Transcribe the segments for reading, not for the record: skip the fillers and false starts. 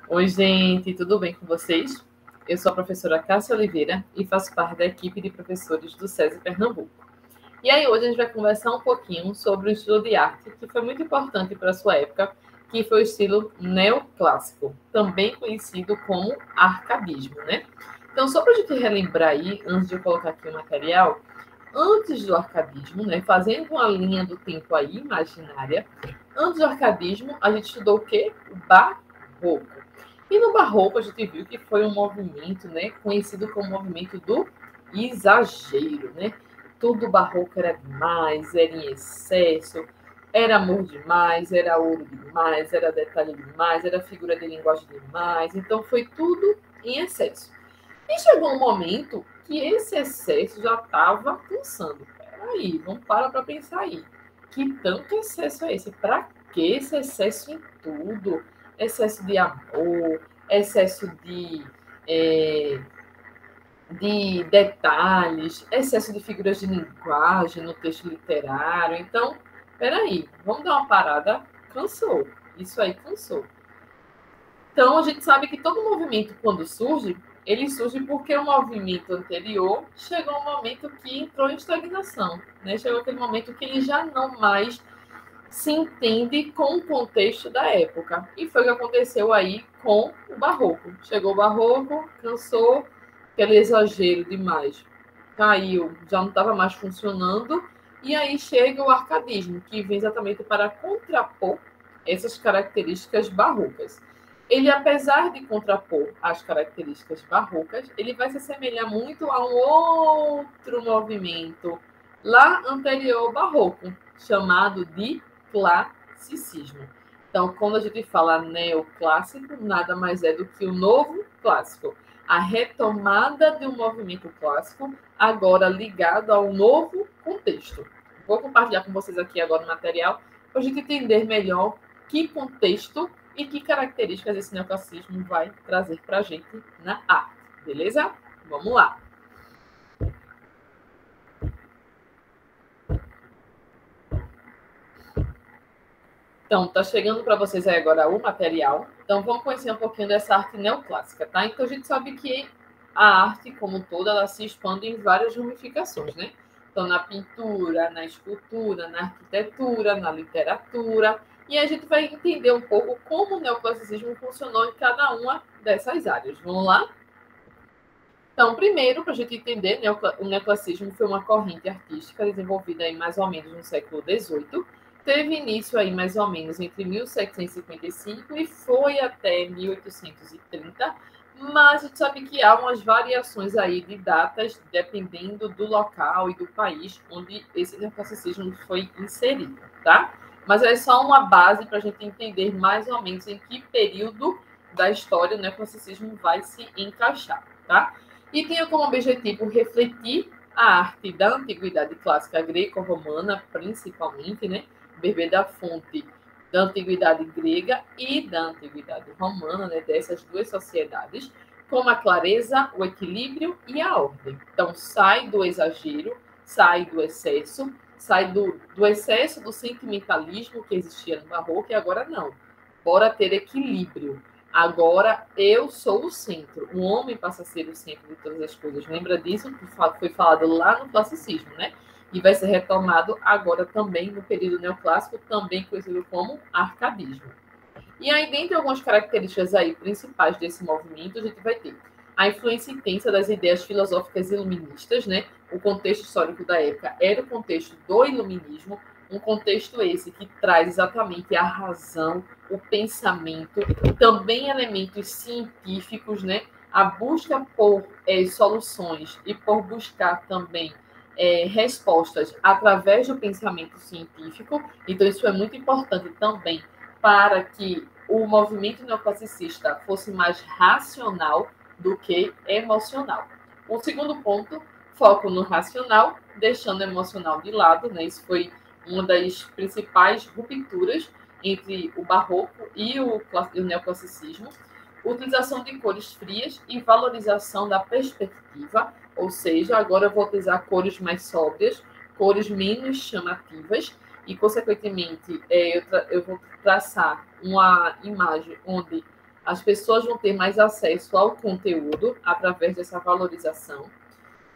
Oi, gente, tudo bem com vocês? Eu sou a professora Cássia Oliveira e faço parte da equipe de professores do SESI Pernambuco. E aí, hoje a gente vai conversar um pouquinho sobre o estilo de arte que foi muito importante para a sua época, que foi o estilo neoclássico, também conhecido como arcadismo, né? Então, só para a gente relembrar aí, antes de eu colocar aqui o material, antes do arcadismo, né, fazendo uma linha do tempo aí imaginária, antes do arcadismo, a gente estudou o quê? O barroco. E no barroco a gente viu que foi um movimento, né, conhecido como movimento do exagero, né? Tudo barroco era demais, era em excesso, era amor demais, era ouro demais, era detalhe demais, era figura de linguagem demais. Então foi tudo em excesso. E chegou um momento que esse excesso já estava cansando. Peraí, vamos para pensar aí. Que tanto excesso é esse? Para que esse excesso em tudo? Excesso de amor, excesso de detalhes, excesso de figuras de linguagem no texto literário. Então, peraí, vamos dar uma parada. Cansou. Isso aí cansou. Então, a gente sabe que todo movimento, quando surge, ele surge porque o movimento anterior chegou um momento que entrou em estagnação. Né? Chegou aquele momento que ele já não mais se entende com o contexto da época. E foi o que aconteceu aí com o barroco. Chegou o barroco, cansou, aquele exagero demais caiu, já não estava mais funcionando, e aí chega o arcadismo, que vem exatamente para contrapor essas características barrocas. Ele, apesar de contrapor as características barrocas, ele vai se assemelhar muito a um outro movimento lá anterior ao barroco, chamado de classicismo. Então, quando a gente fala neoclássico, nada mais é do que o novo clássico. A retomada de um movimento clássico, agora ligado ao novo contexto. Vou compartilhar com vocês aqui agora o material para a gente entender melhor que contexto e que características esse neoclassicismo vai trazer para a gente na arte. Beleza? Vamos lá. Então, tá chegando para vocês aí agora o material. Então, vamos conhecer um pouquinho dessa arte neoclássica, tá? Então, a gente sabe que a arte, como toda, ela se expande em várias ramificações, né? Então, na pintura, na escultura, na arquitetura, na literatura. E a gente vai entender um pouco como o neoclassicismo funcionou em cada uma dessas áreas. Vamos lá? Então, primeiro, para a gente entender, o neoclassicismo foi uma corrente artística desenvolvida aí mais ou menos no século XVIII, teve início aí mais ou menos entre 1755 e foi até 1830, mas a gente sabe que há umas variações aí de datas dependendo do local e do país onde esse neoclassicismo foi inserido, tá? Mas é só uma base para a gente entender mais ou menos em que período da história o neoclassicismo vai se encaixar, tá? E tinha como objetivo refletir a arte da antiguidade clássica greco-romana, principalmente, né? Beber da fonte da antiguidade grega e da antiguidade romana, né? Dessas duas sociedades, com a clareza, o equilíbrio e a ordem. Então, sai do exagero, sai do excesso, sai do excesso do sentimentalismo que existia no barroco e agora não. Bora ter equilíbrio. Agora eu sou o centro. O homem passa a ser o centro de todas as coisas. Lembra disso? Que foi falado lá no classicismo, né? E vai ser retomado agora também no período neoclássico, também conhecido como arcadismo. E aí, dentre algumas características aí principais desse movimento, a gente vai ter a influência intensa das ideias filosóficas iluministas, né? O contexto histórico da época era o contexto do iluminismo, um contexto esse que traz exatamente a razão, o pensamento, também elementos científicos, né? A busca por soluções e por buscar também respostas através do pensamento científico. Então, isso é muito importante também para que o movimento neoclassicista fosse mais racional do que emocional. O segundo ponto, foco no racional, deixando o emocional de lado, né? Isso foi uma das principais rupturas entre o barroco e o neoclassicismo. Utilização de cores frias e valorização da perspectiva, ou seja, agora eu vou utilizar cores mais sóbrias, cores menos chamativas, e, consequentemente, eu vou traçar uma imagem onde as pessoas vão ter mais acesso ao conteúdo através dessa valorização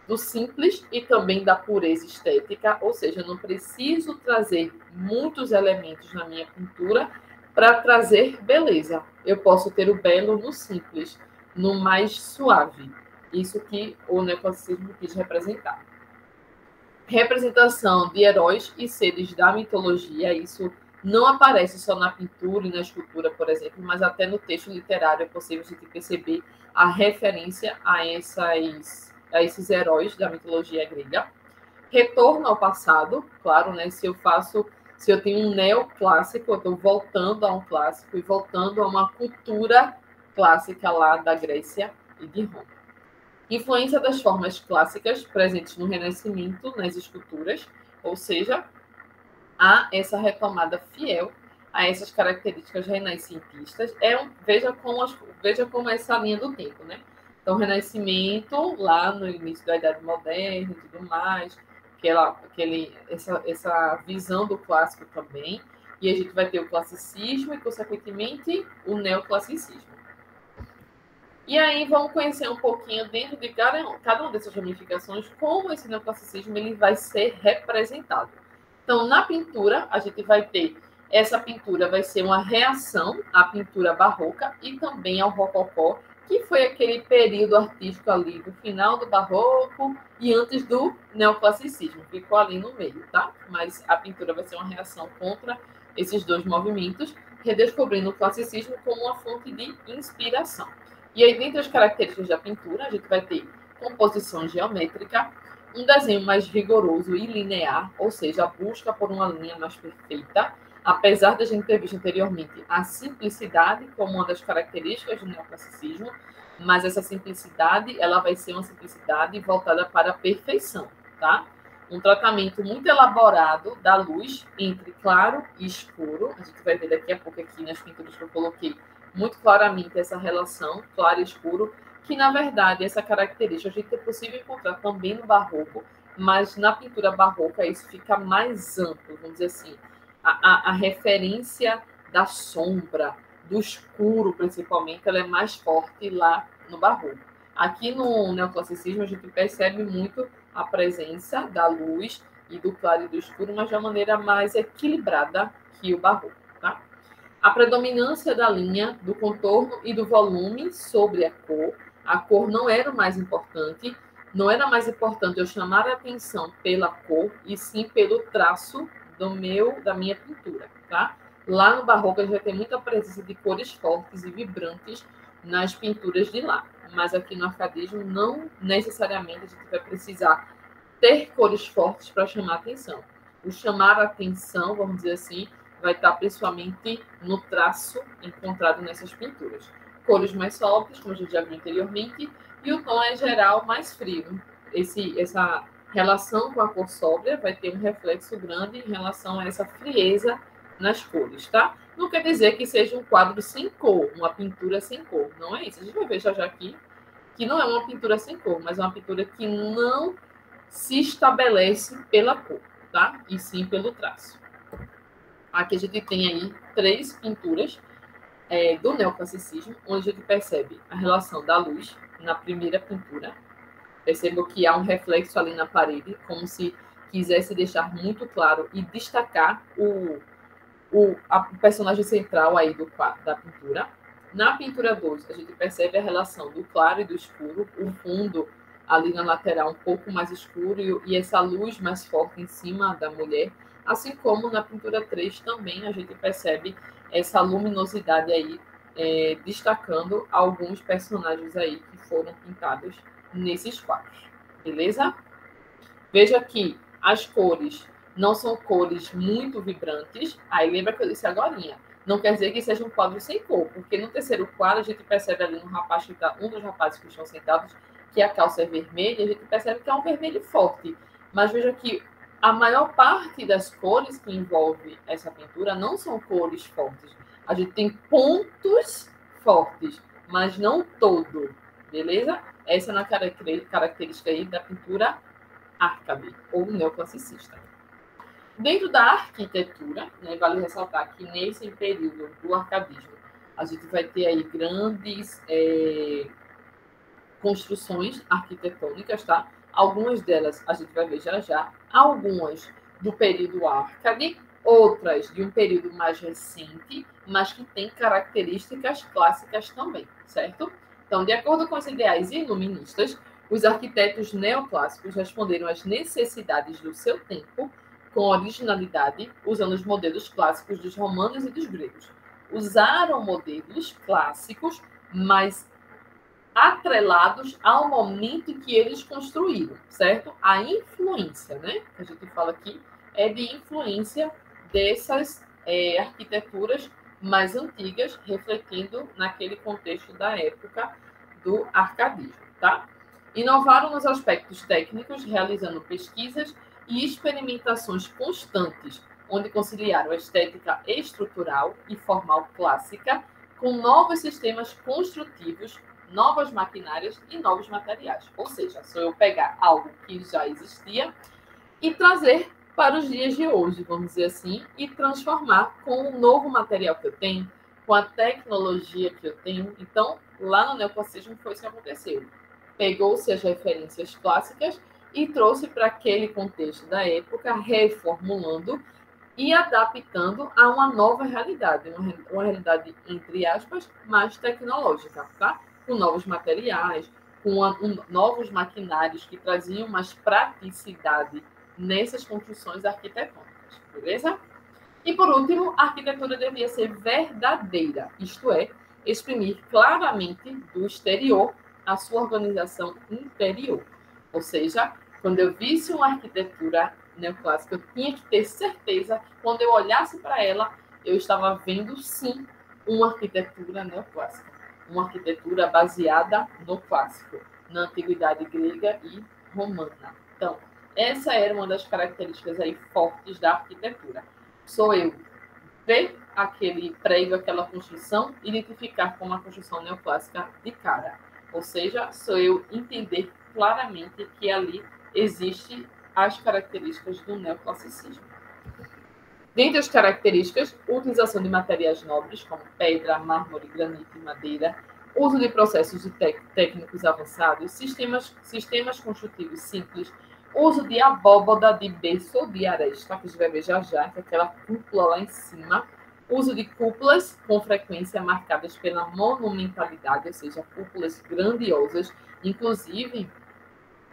do simples e também da pureza estética, ou seja, eu não preciso trazer muitos elementos na minha pintura para trazer beleza. Eu posso ter o belo no simples, no mais suave. Isso que o neoclassicismo quis representar. Representação de heróis e seres da mitologia, isso não aparece só na pintura e na escultura, por exemplo, mas até no texto literário é possível a gente perceber a referência a esses heróis da mitologia grega. Retorno ao passado, claro, né? Se eu tenho um neoclássico, eu estou voltando a um clássico e voltando a uma cultura clássica lá da Grécia e de Roma. Influência das formas clássicas presentes no Renascimento, nas esculturas, ou seja, há essa retomada fiel a essas características renascentistas. Veja como essa linha do tempo, né? Então, Renascimento, lá no início da Idade Moderna e tudo mais, essa visão do clássico também, e a gente vai ter o classicismo e, consequentemente, o neoclassicismo. E aí vamos conhecer um pouquinho dentro de cada uma dessas ramificações como esse neoclassicismo ele vai ser representado. Então, na pintura, a gente vai ter essa pintura vai ser uma reação à pintura barroca e também ao rococó, que foi aquele período artístico ali do final do barroco e antes do neoclassicismo. Ficou ali no meio, tá? Mas a pintura vai ser uma reação contra esses dois movimentos, redescobrindo o classicismo como uma fonte de inspiração. E aí, dentre as características da pintura, a gente vai ter composição geométrica, um desenho mais rigoroso e linear, ou seja, a busca por uma linha mais perfeita, apesar da gente ter visto anteriormente a simplicidade como uma das características do neoclassicismo, mas essa simplicidade, ela vai ser uma simplicidade voltada para a perfeição, tá? Um tratamento muito elaborado da luz entre claro e escuro, a gente vai ver daqui a pouco aqui nas pinturas que eu coloquei, muito claramente essa relação claro e escuro, que na verdade essa característica a gente é possível encontrar também no barroco, mas na pintura barroca isso fica mais amplo, vamos dizer assim, a referência da sombra, do escuro principalmente, ela é mais forte lá no barroco. Aqui no neoclassicismo a gente percebe muito a presença da luz e do claro e do escuro, mas de uma maneira mais equilibrada que o barroco, tá? A predominância da linha, do contorno e do volume sobre a cor. A cor não era o mais importante. Não era mais importante eu chamar a atenção pela cor, e sim pelo traço da minha pintura, tá? Lá no barroco a gente vai ter muita presença de cores fortes e vibrantes nas pinturas de lá. Mas aqui no arcadismo não necessariamente a gente vai precisar ter cores fortes para chamar a atenção. O chamar a atenção, vamos dizer assim, vai estar principalmente no traço encontrado nessas pinturas. Cores mais sóbrias, como a gente já viu anteriormente, e o tom é geral mais frio. Essa relação com a cor sóbria vai ter um reflexo grande em relação a essa frieza nas cores, tá? Não quer dizer que seja um quadro sem cor, uma pintura sem cor. Não é isso. A gente vai ver já aqui que não é uma pintura sem cor, mas é uma pintura que não se estabelece pela cor, tá? E sim pelo traço. Aqui a gente tem aí 3 pinturas do neoclassicismo, onde a gente percebe a relação da luz na primeira pintura. Perceba que há um reflexo ali na parede, como se quisesse deixar muito claro e destacar o personagem central aí da pintura. Na pintura 2, a gente percebe a relação do claro e do escuro, o fundo ali na lateral um pouco mais escuro e essa luz mais forte em cima da mulher. Assim como na pintura 3 também a gente percebe essa luminosidade aí, destacando alguns personagens aí que foram pintados nesses quadros. Beleza? Veja que as cores não são cores muito vibrantes. Aí lembra que eu disse agorinha. Não quer dizer que seja um quadro sem cor, porque no terceiro quadro a gente percebe ali um dos rapazes que estão sentados, que a calça é vermelha, a gente percebe que é um vermelho forte. Mas veja que a maior parte das cores que envolve essa pintura não são cores fortes. A gente tem pontos fortes, mas não todo, beleza? Essa é uma característica aí da pintura árcabe, ou neoclassicista. Dentro da arquitetura, né, vale ressaltar que nesse período do arcadismo, a gente vai ter aí grandes construções arquitetônicas, tá? Algumas delas a gente vai ver já já, algumas do período Arcade, outras de um período mais recente, mas que tem características clássicas também, certo? Então, de acordo com os ideais iluministas, os arquitetos neoclássicos responderam às necessidades do seu tempo com originalidade, usando os modelos clássicos dos romanos e dos gregos. Usaram modelos clássicos, mas atrelados ao momento que eles construíram, certo? A influência, né? Que a gente fala aqui é de influência dessas arquiteturas mais antigas, refletindo naquele contexto da época do arcadismo, tá? Inovaram nos aspectos técnicos, realizando pesquisas e experimentações constantes, onde conciliaram a estética estrutural e formal clássica com novos sistemas construtivos, novas maquinárias e novos materiais. Ou seja, sou eu pegar algo que já existia e trazer para os dias de hoje, vamos dizer assim, e transformar com o novo material que eu tenho, com a tecnologia que eu tenho. Então, lá no neoclassicismo foi isso que aconteceu. Pegou-se as referências clássicas e trouxe para aquele contexto da época, reformulando e adaptando a uma nova realidade, uma realidade, entre aspas, mais tecnológica, tá? Com novos materiais, com novos maquinários que traziam mais praticidade nessas construções arquitetônicas, beleza? E, por último, a arquitetura devia ser verdadeira, isto é, exprimir claramente do exterior a sua organização interior. Ou seja, quando eu visse uma arquitetura neoclássica, eu tinha que ter certeza que quando eu olhasse para ela, eu estava vendo, sim, uma arquitetura neoclássica. Uma arquitetura baseada no clássico, na antiguidade grega e romana. Então, essa era uma das características aí fortes da arquitetura. Sou eu ver aquele prédio, aquela construção, identificar como uma construção neoclássica de cara. Ou seja, sou eu entender claramente que ali existe as características do neoclassicismo. Dentre as características, utilização de materiais nobres, como pedra, mármore, granito e madeira, uso de processos técnicos avançados, sistemas construtivos simples, uso de abóbada de berço ou de aresta, que a gente vai ver já já, que é aquela cúpula lá em cima, uso de cúpulas com frequência marcadas pela monumentalidade, ou seja, cúpulas grandiosas, inclusive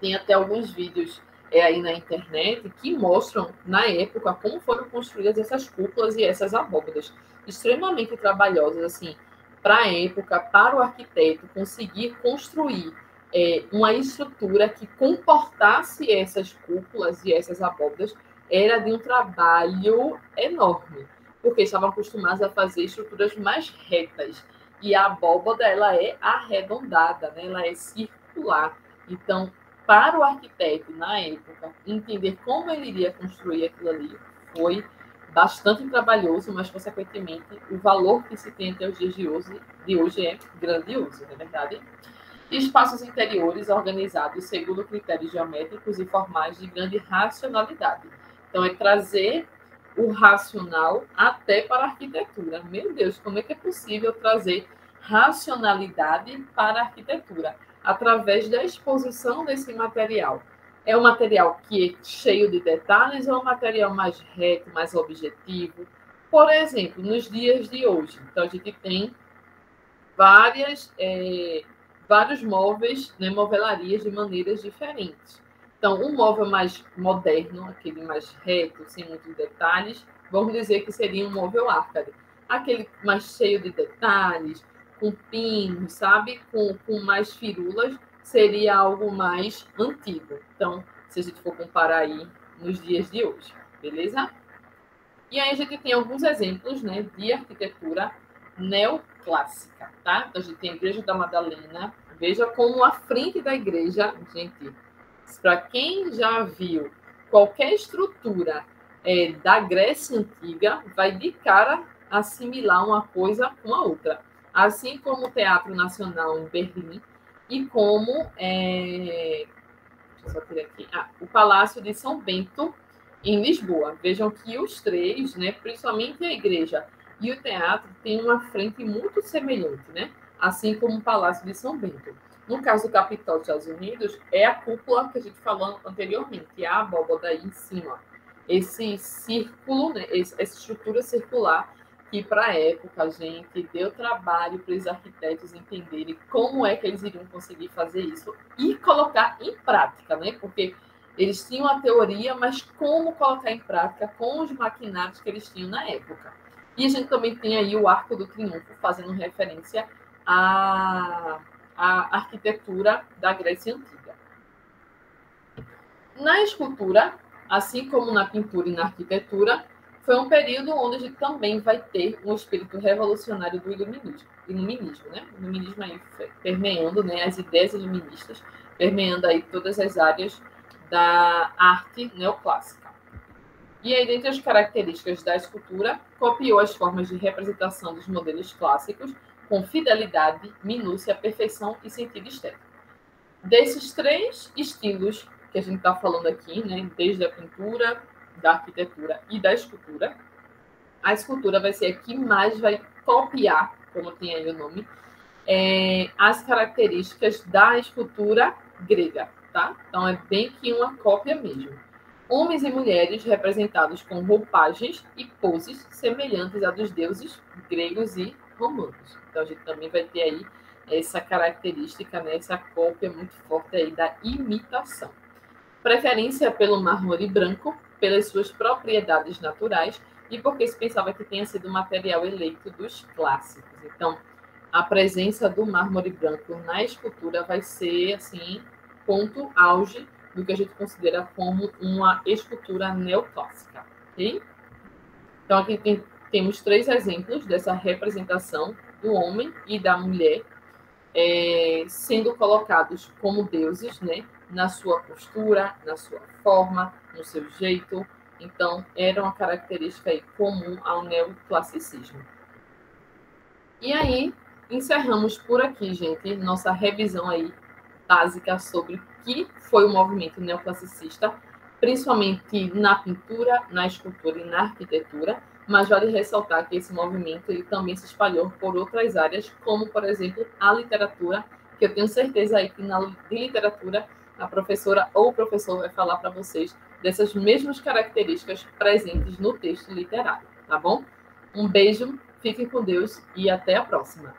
tem até alguns vídeos aí na internet que mostram, na época, como foram construídas essas cúpulas e essas abóbadas. Extremamente trabalhosas, assim, para a época, para o arquiteto conseguir construir uma estrutura que comportasse essas cúpulas e essas abóbadas, era de um trabalho enorme, porque estavam acostumados a fazer estruturas mais retas. E a abóbada, ela é arredondada, né? Ela é circular. Então, para o arquiteto, na época, entender como ele iria construir aquilo ali foi bastante trabalhoso, mas, consequentemente, o valor que se tem até os dias de hoje é grandioso, não é verdade? Espaços interiores organizados segundo critérios geométricos e formais de grande racionalidade. Então, é trazer o racional até para a arquitetura. Meu Deus, como é que é possível trazer racionalidade para a arquitetura? Através da exposição desse material. É um material que é cheio de detalhes ou é um material mais reto, mais objetivo? Por exemplo, nos dias de hoje, então a gente tem vários móveis, né, movelarias de maneiras diferentes. Então, um móvel mais moderno, aquele mais reto, sem muitos detalhes, vamos dizer que seria um móvel arcade. Aquele mais cheio de detalhes, com pinos, sabe? Com mais firulas, seria algo mais antigo. Então, se a gente for comparar aí nos dias de hoje, beleza? E aí a gente tem alguns exemplos, né, de arquitetura neoclássica, tá? Então a gente tem a Igreja da Madalena. Veja como a frente da igreja, gente, para quem já viu qualquer estrutura da Grécia Antiga, vai de cara assimilar uma coisa com a outra. Assim como o Teatro Nacional em Berlim e como deixa eu só tirar aqui, o Palácio de São Bento em Lisboa. Vejam que os três, né, principalmente a igreja e o teatro, têm uma frente muito semelhante, né? Assim como o Palácio de São Bento. No caso do Capitólio dos Estados Unidos, é a cúpula que a gente falou anteriormente, a abóbada aí em cima. Esse círculo, né, essa estrutura circular que, para a época, a gente deu trabalho para os arquitetos entenderem como é que eles iriam conseguir fazer isso e colocar em prática, né? Porque eles tinham a teoria, mas como colocar em prática com os maquinários que eles tinham na época. E a gente também tem aí o Arco do Triunfo, fazendo referência à arquitetura da Grécia Antiga. Na escultura, assim como na pintura e na arquitetura, foi um período onde a gente também vai ter um espírito revolucionário do iluminismo, né? O iluminismo aí permeando, né, as ideias iluministas, permeando aí todas as áreas da arte neoclássica. E aí, dentre as características da escultura, copiou as formas de representação dos modelos clássicos com fidelidade, minúcia, perfeição e sentido estético. Desses três estilos que a gente está falando aqui, né, desde a pintura, da arquitetura e da escultura, a escultura vai ser a que mais vai copiar, como tem aí o nome, as características da escultura grega, tá? Então é bem que uma cópia mesmo. Homens e mulheres representados com roupagens e poses semelhantes a dos deuses gregos e romanos. Então a gente também vai ter aí essa característica, né, essa cópia muito forte aí da imitação. Preferência pelo mármore branco, pelas suas propriedades naturais e porque se pensava que tenha sido o material eleito dos clássicos. Então, a presença do mármore branco na escultura vai ser, assim, ponto auge do que a gente considera como uma escultura neoclássica. Okay? Então, aqui temos três exemplos dessa representação do homem e da mulher sendo colocados como deuses, né? Na sua postura, na sua forma, no seu jeito. Então, era uma característica aí comum ao neoclassicismo. E aí, encerramos por aqui, gente, nossa revisão aí básica sobre o que foi o movimento neoclassicista, principalmente na pintura, na escultura e na arquitetura, mas vale ressaltar que esse movimento ele também se espalhou por outras áreas, como, por exemplo, a literatura, que eu tenho certeza aí que na literatura a professora ou o professor vai falar para vocês dessas mesmas características presentes no texto literário, tá bom? Um beijo, fiquem com Deus e até a próxima.